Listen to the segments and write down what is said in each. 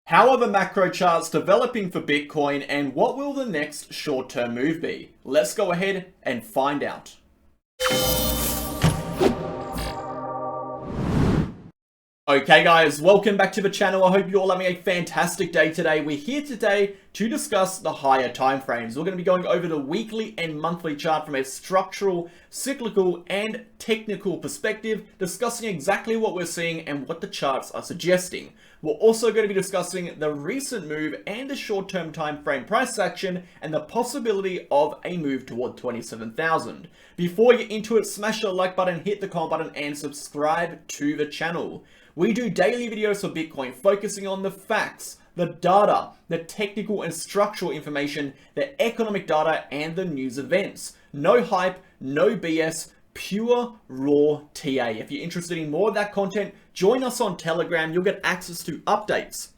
How are the macro charts developing for Bitcoin, and what will the next short-term move be? Let's go ahead and find out. Okay guys, welcome back to the channel. I hope you're all having a fantastic day today. We're here today to discuss the higher timeframes. We're going to be going over the weekly and monthly chart from a structural, cyclical, and technical perspective, discussing exactly what we're seeing and what the charts are suggesting. We're also going to be discussing the recent move and the short-term time frame price action and the possibility of a move toward 27,000. Before you get into it, smash the like button, hit the comment button, and subscribe to the channel. We do daily videos for Bitcoin focusing on the facts, the data, the technical and structural information, the economic data, and the news events. No hype, no BS, pure raw TA. If you're interested in more of that content, join us on Telegram. You'll get access to updates,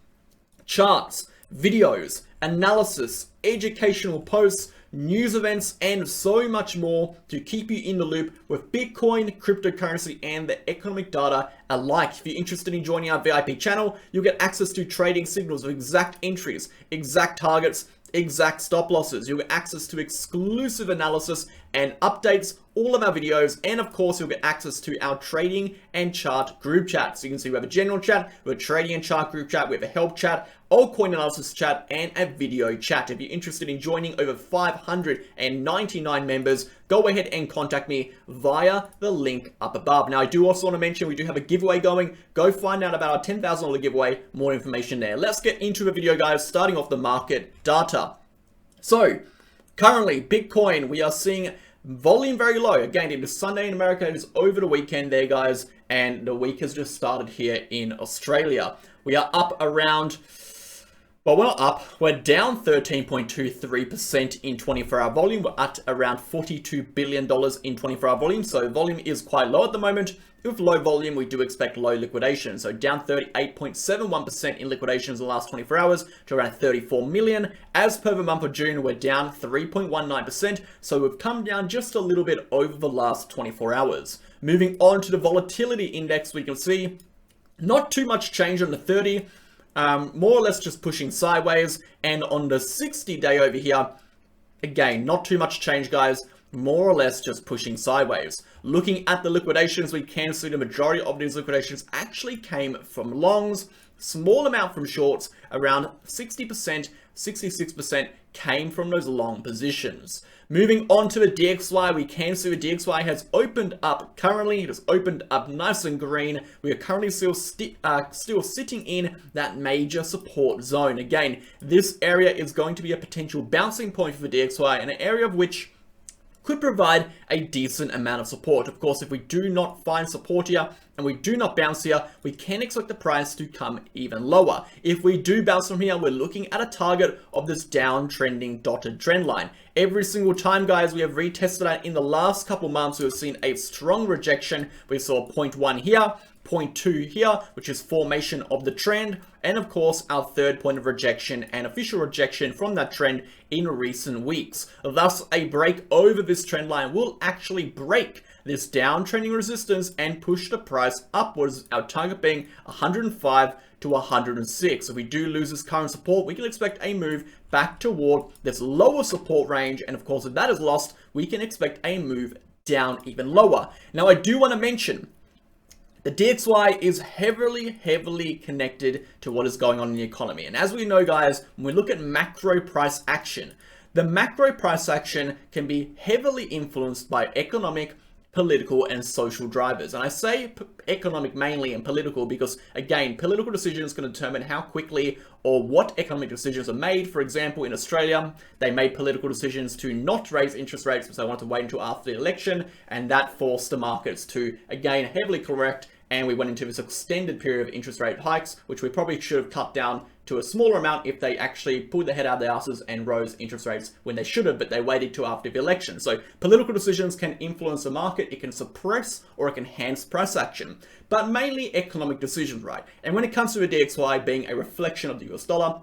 charts, videos, analysis, educational posts, news events, and so much more to keep you in the loop with Bitcoin, cryptocurrency, and the economic data alike. If you're interested in joining our VIP channel, you'll get access to trading signals of exact entries, exact targets, exact stop losses. You'll get access to exclusive analysis and updates, all of our videos, and of course you'll get access to our trading and chart group chat. So you can see we have a general chat, we have a trading and chart group chat, we have a help chat, altcoin analysis chat, and a video chat. If you're interested in joining over 599 members, go ahead and contact me via the link up above. Now I do also want to mention we do have a giveaway going. Go find out about our $10,000 giveaway, more information there. Let's get into the video guys, starting off the market data. So currently Bitcoin, we are seeing volume very low. Again, it is Sunday in America, it is over the weekend there guys, and the week has just started here in Australia. We are up around, well, we're not up, we're down 13.23% in 24-hour volume. We're at around $42 billion in 24-hour volume, so volume is quite low at the moment. With low volume, we do expect low liquidation. So down 38.71% in liquidations in the last 24 hours to around 34 million. As per the month of June, we're down 3.19%. So we've come down just a little bit over the last 24 hours. Moving on to the volatility index, we can see not too much change on the 30. More or less just pushing sideways. And on the 60-day over here, again, not too much change, guys. More or less just pushing sideways. Looking at the liquidations, we can see the majority of these liquidations actually came from longs, small amount from shorts, around 60%, 66% came from those long positions. Moving on to the DXY, we can see the DXY has opened up currently. It has opened up nice and green. We are currently still sitting in that major support zone. Again, this area is going to be a potential bouncing point for the DXY, an area of which could provide a decent amount of support. Of course, if we do not find support here and we do not bounce here, we can expect the price to come even lower. If we do bounce from here, we're looking at a target of this downtrending dotted trend line. Every single time, guys, we have retested that in the last couple months, we've seen a strong rejection. We saw 0.1 here, 0.2 here, which is formation of the trend, and of course our third point of rejection and official rejection from that trend in recent weeks. Thus, a break over this trend line will actually break this downtrending resistance and push the price upwards, our target being 105 to 106. If we do lose this current support, we can expect a move back toward this lower support range, and of course if that is lost, we can expect a move down even lower. Now I do want to mention the DXY is heavily connected to what is going on in the economy. And as we know, guys, when we look at macro price action, the macro price action can be heavily influenced by economic, political, and social drivers. And I say economic mainly and political because, again, political decisions can determine how quickly or what economic decisions are made. For example, in Australia, they made political decisions to not raise interest rates because they wanted to wait until after the election, and that forced the markets to, again, heavily correct, and we went into this extended period of interest rate hikes, which we probably should have cut down to a smaller amount if they actually pulled their head out of their asses and rose interest rates when they should have, but they waited till after the election. So political decisions can influence the market, it can suppress or it can enhance price action, but mainly economic decisions, right? And when it comes to the DXY being a reflection of the US dollar,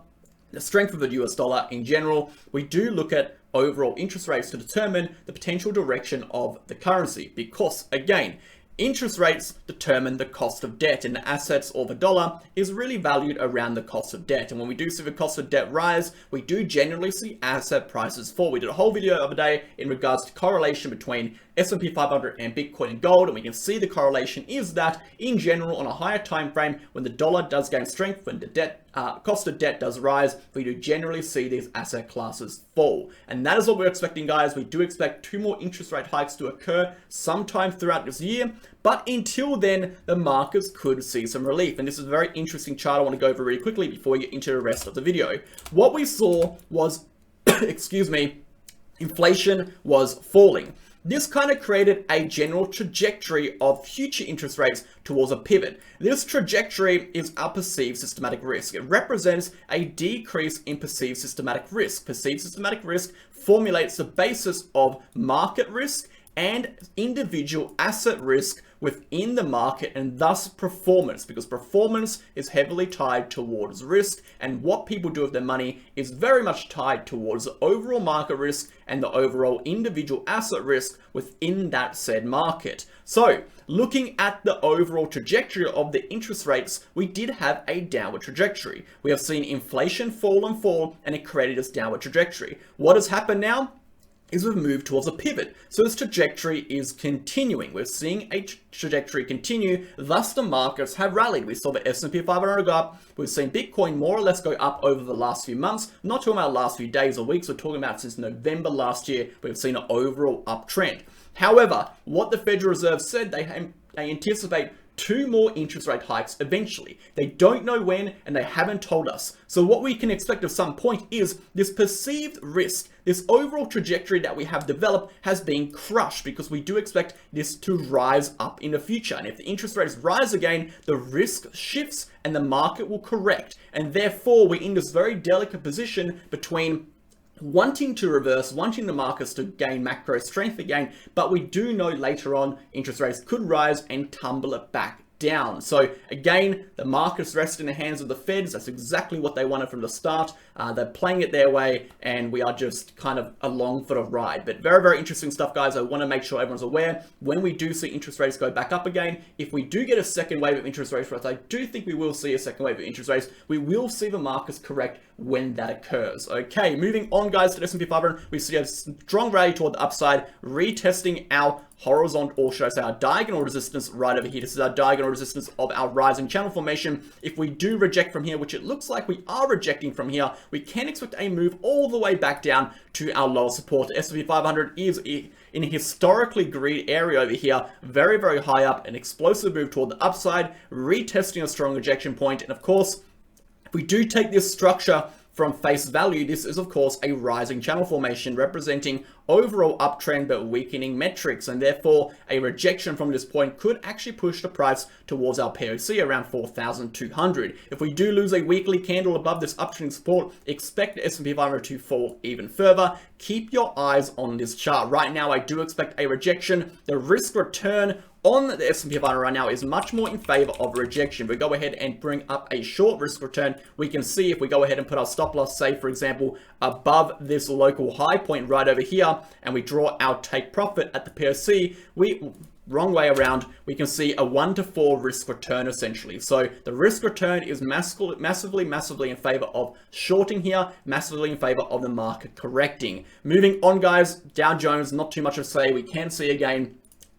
the strength of the US dollar in general, we do look at overall interest rates to determine the potential direction of the currency because, again, interest rates determine the cost of debt, and the assets or the dollar is really valued around the cost of debt. And when we do see the cost of debt rise, we do generally see asset prices fall. We did a whole video the other day in regards to correlation between S&P 500 and Bitcoin and gold, and we can see the correlation is that in general on a higher time frame, when the dollar does gain strength, when the debt cost of debt does rise, we do generally see these asset classes fall. And that is what we're expecting, guys. We do expect 2 more interest rate hikes to occur sometime throughout this year, but until then, the markets could see some relief. And this is a very interesting chart I want to go over really quickly before we get into the rest of the video. What we saw was, excuse me, inflation was falling. This kind of created a general trajectory of future interest rates towards a pivot. This trajectory is our perceived systematic risk. It represents a decrease in perceived systematic risk. Perceived systematic risk formulates the basis of market risk and individual asset risk within the market, and thus performance, because performance is heavily tied towards risk, and what people do with their money is very much tied towards the overall market risk and the overall individual asset risk within that said market. So looking at the overall trajectory of the interest rates, we did have a downward trajectory. We have seen inflation fall and fall, and it created this downward trajectory. What has happened now is we've moved towards a pivot. So this trajectory is continuing. We're seeing a trajectory continue, thus the markets have rallied. We saw the S&P 500 go up. We've seen Bitcoin more or less go up over the last few months. I'm not talking about last few days or weeks, we're talking about since November last year, we've seen an overall uptrend. However, what the Federal Reserve said, they anticipate 2 more interest rate hikes eventually. They don't know when, and they haven't told us. So what we can expect at some point is this perceived risk, this overall trajectory that we have developed has been crushed, because we do expect this to rise up in the future. And if the interest rates rise again, the risk shifts and the market will correct. And therefore, we're in this very delicate position between wanting to reverse, wanting the markets to gain macro strength again, but we do know later on interest rates could rise and tumble it back down. So again, the markets rest in the hands of the Feds. That's exactly what they wanted from the start. They're playing it their way, and we are just kind of along for the ride. But very, very interesting stuff, guys. I want to make sure everyone's aware when we do see interest rates go back up again. If we do get a second wave of interest rates, I do think we will see a second wave of interest rates. We will see the markets correct when that occurs. Okay, moving on, guys, to the S&P 500, we see a strong rally toward the upside, retesting our horizontal, or should I say our diagonal resistance right over here. This is our diagonal resistance of our rising channel formation. If we do reject from here, which it looks like we are rejecting from here, we can expect a move all the way back down to our lower support. The S&P 500 is in a historically greedy area over here, very, very high up, an explosive move toward the upside, retesting a strong rejection point. And of course, if we do take this structure from face value, this is of course a rising channel formation representing overall uptrend but weakening metrics, and therefore a rejection from this point could actually push the price towards our POC around 4,200. If we do lose a weekly candle above this uptrend support, expect the S&P 500 to fall even further. Keep your eyes on this chart. Right now, I do expect a rejection. The risk return on the S&P 500 right now is much more in favor of rejection. If we go ahead and bring up a short risk return, we can see if we go ahead and put our stop loss, say for example, above this local high point right over here, and we draw our take profit at the POC, wrong way around, we can see a 1 to 4 risk return essentially. So the risk return is massively in favor of shorting here, massively in favor of the market correcting. Moving on, guys, Dow Jones, not too much to say. We can see again,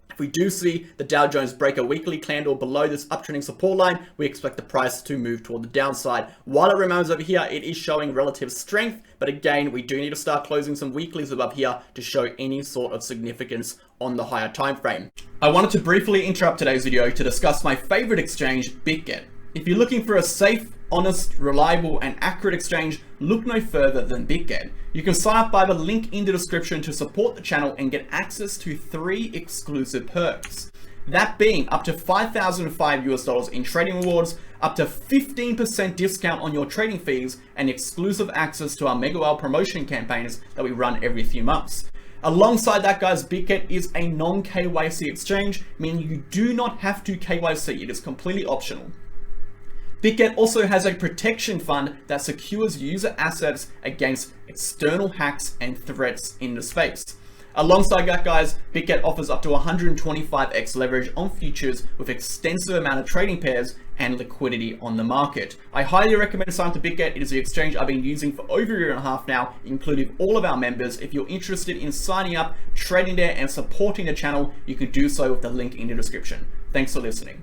if we do see the Dow Jones break a weekly candle below this uptrending support line, we expect the price to move toward the downside. While it remains over here, it is showing relative strength, but again, we do need to start closing some weeklies above here to show any sort of significance on the higher time frame. I wanted to briefly interrupt today's video to discuss my favorite exchange, Bitget. If you're looking for a safe, honest, reliable, and accurate exchange, look no further than Bitget. You can sign up by the link in the description to support the channel and get access to 3 exclusive perks. That being up to $5,005 in trading rewards, up to 15% discount on your trading fees, and exclusive access to our MegaWhale promotion campaigns that we run every few months. Alongside that, guys, Bitget is a non-KYC exchange, meaning you do not have to KYC. It is completely optional. Bitget also has a protection fund that secures user assets against external hacks and threats in the space. Alongside that, guys, Bitget offers up to 125x leverage on futures with extensive amount of trading pairs and liquidity on the market. I highly recommend signing up to Bitget. It is the exchange I've been using for over a year and a half now, including all of our members. If you're interested in signing up, trading there, and supporting the channel, you can do so with the link in the description. Thanks for listening.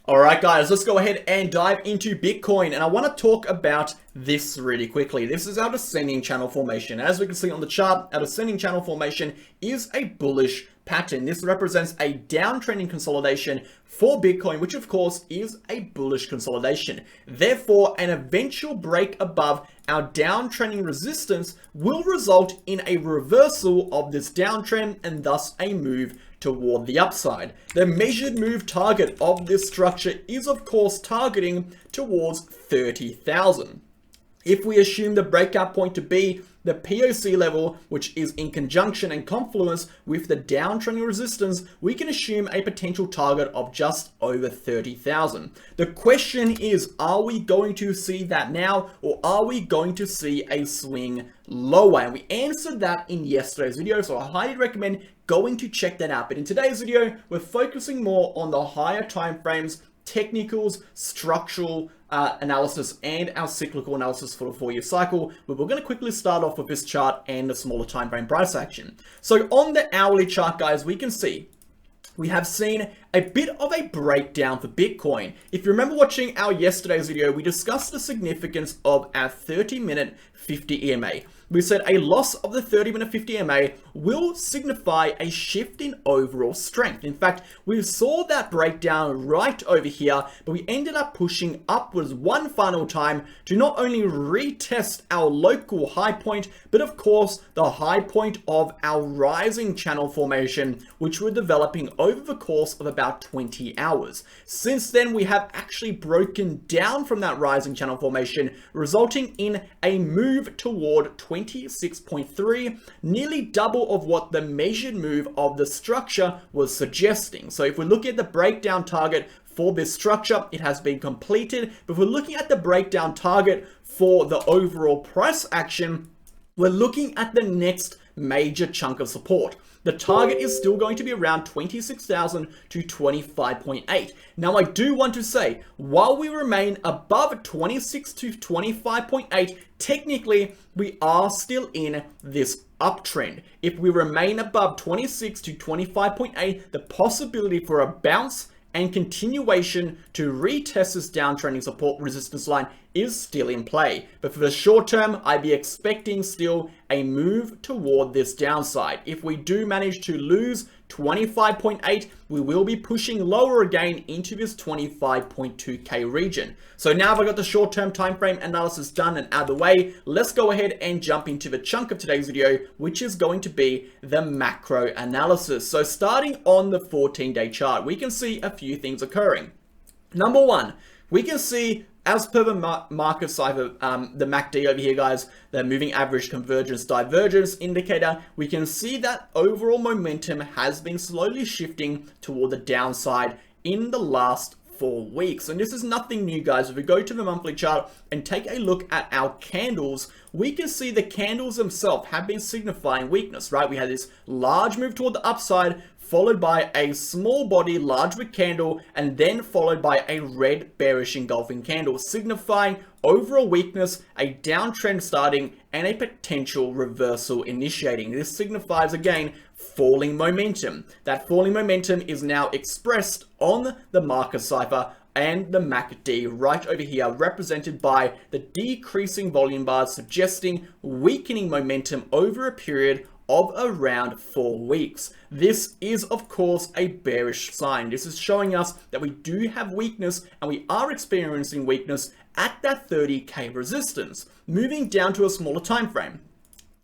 Alright guys, let's go ahead and dive into Bitcoin, and I want to talk about this really quickly. This is our descending channel formation. As we can see on the chart, our descending channel formation is a bullish pattern. This represents a downtrending consolidation for Bitcoin, which of course is a bullish consolidation. Therefore, an eventual break above our downtrending resistance will result in a reversal of this downtrend and thus a move toward the upside. The measured move target of this structure is of course targeting towards 30,000. If we assume the breakout point to be the POC level, which is in conjunction and confluence with the downtrending resistance, we can assume a potential target of just over 30,000. The question is, are we going to see that now, or are we going to see a swing lower? And we answered that in yesterday's video, so I highly recommend going to check that out. But in today's video, we're focusing more on the higher time frames, technicals, structural analysis, and our cyclical analysis for the 4-year cycle. But we're going to quickly start off with this chart and the smaller time frame price action. So on the hourly chart, guys, we can see we have seen a bit of a breakdown for Bitcoin. If you remember watching our yesterday's video, we discussed the significance of our 30-minute 50 EMA. We said a loss of the 30-minute 50 EMA will signify a shift in overall strength. In fact, we saw that breakdown right over here, but we ended up pushing upwards one final time to not only retest our local high point, but of course the high point of our rising channel formation, which we're developing over the course of about 20 hours. Since then, we have actually broken down from that rising channel formation, resulting in a move toward 26.3, nearly double of what the measured move of the structure was suggesting. So if we look at the breakdown target for this structure, it has been completed. But if we're looking at the breakdown target for the overall price action, we're looking at the next major chunk of support. The target is still going to be around 26,000 to 25.8. Now, I do want to say, while we remain above 26 to 25.8, technically, we are still in this uptrend. If we remain above 26 to 25.8, the possibility for a bounce and continuation to retest this downtrending support resistance line is still in play. But for the short term, I'd be expecting still a move toward this downside. If we do manage to lose 25.8, we will be pushing lower again into this 25.2k region. So now I've got the short-term time frame analysis done and out of the way, let's go ahead and jump into the chunk of today's video, which is going to be the macro analysis. So starting on the 14-day chart, we can see a few things occurring. Number one, we can see, as per the market cipher, the MACD over here, guys, the moving average convergence divergence indicator, we can see that overall momentum has been slowly shifting toward the downside in the last 4 weeks. And this is nothing new, guys. If we go to the monthly chart and take a look at our candles, we can see the candles themselves have been signifying weakness, right? We had this large move toward the upside, followed by a small body large wick candle, and then followed by a red bearish engulfing candle, signifying overall weakness, a downtrend starting, and a potential reversal initiating. This signifies, again, falling momentum. That falling momentum is now expressed on the market cipher and the MACD right over here, represented by the decreasing volume bars, suggesting weakening momentum over a period of around 4 weeks. This is of course a bearish sign. This is showing us that we do have weakness, and we are experiencing weakness at that 30k resistance. Moving down to a smaller time frame,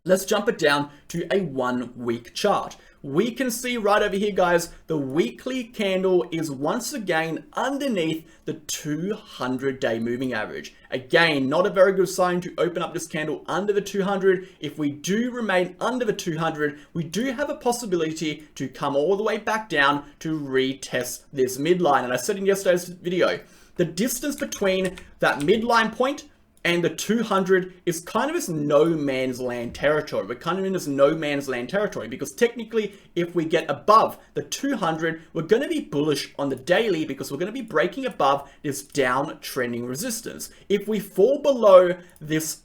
let's jump it down to a 1 week chart. We can see right over here, guys, the weekly candle is once again underneath the 200-day moving average. Again, not a very good sign to open up this candle under the 200. If we do remain under the 200, we do have a possibility to come all the way back down to retest this midline. And I said in yesterday's video, the distance between that midline point and the 200 is kind of this no man's land territory. We're kind of in this no man's land territory because technically if we get above the 200, we're going to be bullish on the daily because we're going to be breaking above this downtrending resistance. If we fall below this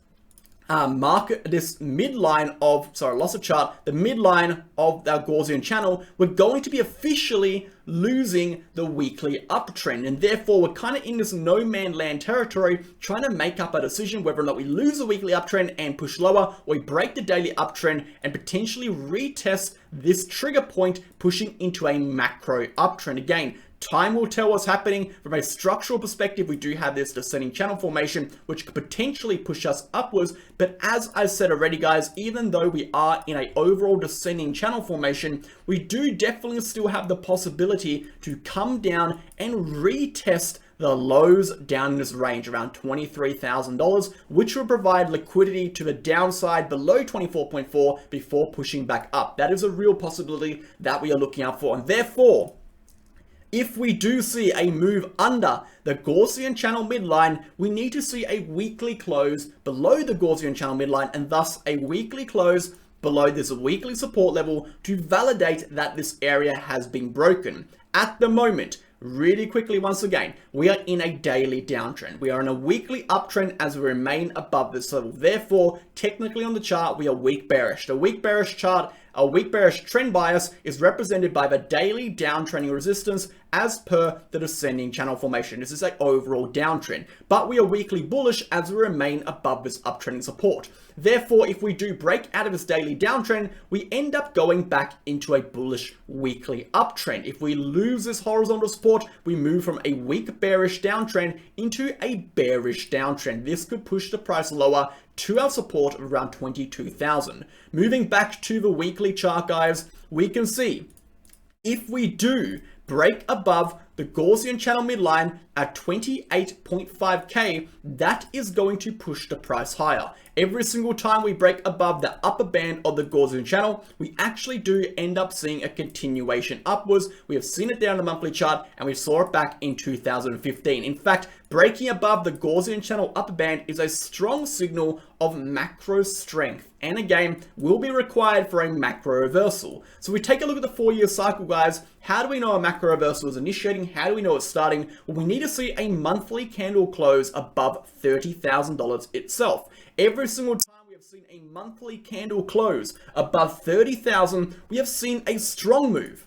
this midline of, lost a chart, the midline of our Gaussian channel, we're going to be officially losing the weekly uptrend. And therefore, we're kind of in this no man land territory, trying to make up a decision whether or not we lose the weekly uptrend and push lower, or we break the daily uptrend and potentially retest this trigger point, pushing into a macro uptrend. Again, time will tell what's happening. From a structural perspective, we do have this descending channel formation, which could potentially push us upwards. But as I said already, guys, even though we are in an overall descending channel formation, we do definitely still have the possibility to come down and retest the lows down in this range around $23,000, which will provide liquidity to the downside below 24.4 before pushing back up. That is a real possibility that we are looking out for. And therefore, if we do see a move under the Gaussian channel midline, we need to see a weekly close below the Gaussian channel midline, and thus a weekly close below this weekly support level to validate that this area has been broken. At the moment, really quickly, once again, we are in a daily downtrend. We are in a weekly uptrend as we remain above this level. Therefore, technically on the chart, we are weak bearish. The weak bearish chart, a weak bearish trend bias, is represented by the daily downtrending resistance as per the descending channel formation. This is an overall downtrend, but we are weekly bullish as we remain above this uptrending support. Therefore, if we do break out of this daily downtrend, we end up going back into a bullish weekly uptrend. If we lose this horizontal support, we move from a weak bearish downtrend into a bearish downtrend. This could push the price lower to our support of around 22,000. Moving back to the weekly chart, guys, we can see if we do break above the Gaussian channel midline at 28.5k, that is going to push the price higher. Every single time we break above the upper band of the Gaussian channel, we actually do end up seeing a continuation upwards. We have seen it there on the monthly chart, and we saw it back in 2015. In fact, breaking above the Gaussian channel upper band is a strong signal of macro strength, and again, will be required for a macro reversal. So we take a look at the 4-year cycle, guys. How do we know a macro reversal is initiating? How do we know it's starting? Well, we need to see a monthly candle close above $30,000 itself. Every single time we have seen a monthly candle close above 30,000, we have seen a strong move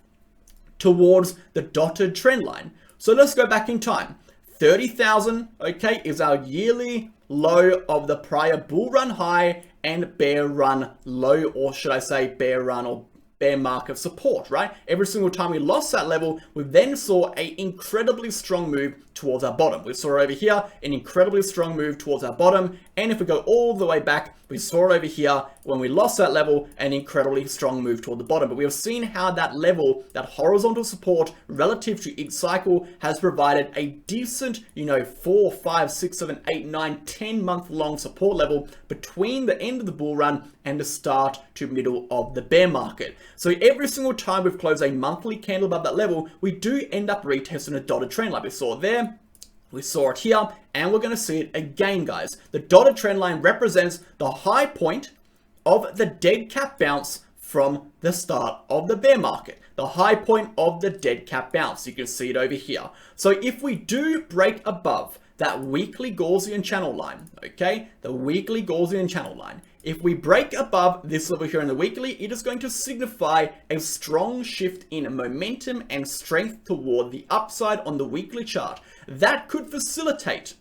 towards the dotted trend line. So let's go back in time. 30,000, okay, is our yearly low of the prior bull run high and bear run low, or should I say bear run or bear market support, right? Every single time we lost that level, we then saw an incredibly strong move towards our bottom. We saw over here an incredibly strong move towards our bottom, and if we go all the way back, we saw it over here when we lost that level, an incredibly strong move toward the bottom. But we have seen how that level, that horizontal support relative to each cycle, has provided a decent, 4, 5, 6, 7, 8, 9, 10 month long support level between the end of the bull run and the start to middle of the bear market. So every single time we've closed a monthly candle above that level, we do end up retesting a dotted trend like we saw there. We saw it here, and we're going to see it again, guys. The dotted trend line represents the high point of the dead cat bounce from the start of the bear market. The high point of the dead cat bounce. You can see it over here. So if we do break above that weekly Gaussian channel line, okay, the weekly Gaussian channel line, if we break above this level here in the weekly, it is going to signify a strong shift in momentum and strength toward the upside on the weekly chart. That could facilitate,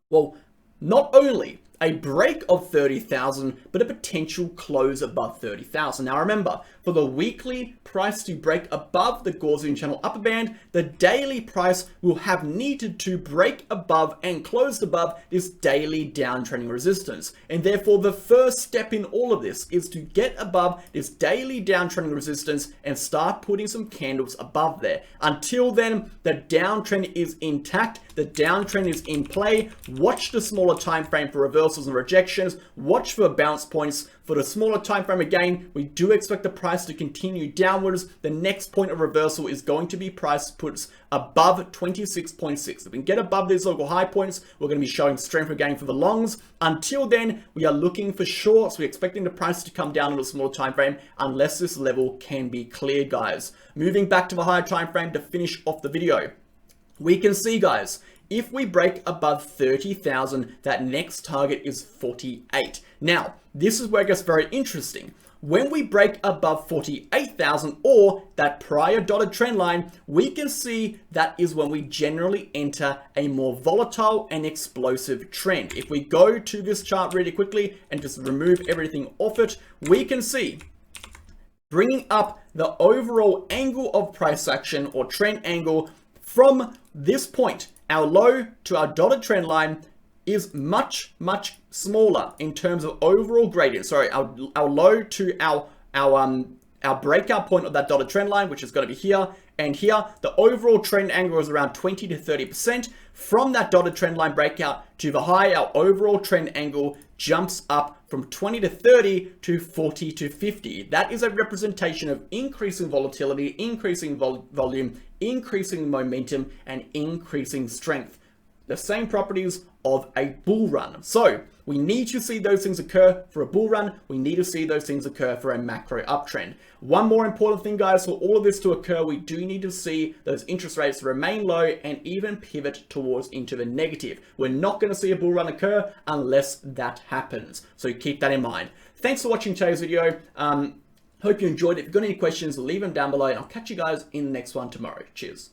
well, not only a break of 30,000, but a potential close above 30,000. Now remember, for the weekly price to break above the Gaussian channel upper band, the daily price will have needed to break above and close above this daily downtrending resistance. And therefore, the first step in all of this is to get above this daily downtrending resistance and start putting some candles above there. Until then, the downtrend is intact, the downtrend is in play. Watch the smaller time frame for reversal. reversals and rejections. Watch for bounce points. For the smaller time frame, again, we do expect the price to continue downwards. The next point of reversal is going to be price puts above 26.6. If we can get above these local high points, we're going to be showing strength again for the longs. Until then, we are looking for shorts. We're expecting the price to come down on a smaller time frame unless this level can be cleared, guys. Moving back to the higher time frame to finish off the video, we can see, guys, if we break above 30,000, that next target is 48. Now, this is where it gets very interesting. When we break above 48,000 or that prior dotted trend line, we can see that is when we generally enter a more volatile and explosive trend. If we go to this chart really quickly and just remove everything off it, we can see bringing up the overall angle of price action or trend angle from this point, our low to our dotted trend line is much smaller in terms of overall gradient. Sorry, our low to our breakout point of that dotted trend line, which is going to be here and here. The overall trend angle is around 20 to 30%. From that dotted trend line breakout to the high, our overall trend angle jumps up from 20 to 30 to 40 to 50. That is a representation of increasing volatility, increasing volume, increasing momentum, and increasing strength. The same properties of a bull run. So we need to see those things occur for a bull run. We need to see those things occur for a macro uptrend. One more important thing, guys, for all of this to occur, we do need to see those interest rates remain low and even pivot towards into the negative. We're not going to see a bull run occur unless that happens. So keep that in mind. Thanks for watching today's video. Hope you enjoyed it. If you've got any questions, leave them down below and I'll catch you guys in the next one tomorrow. Cheers.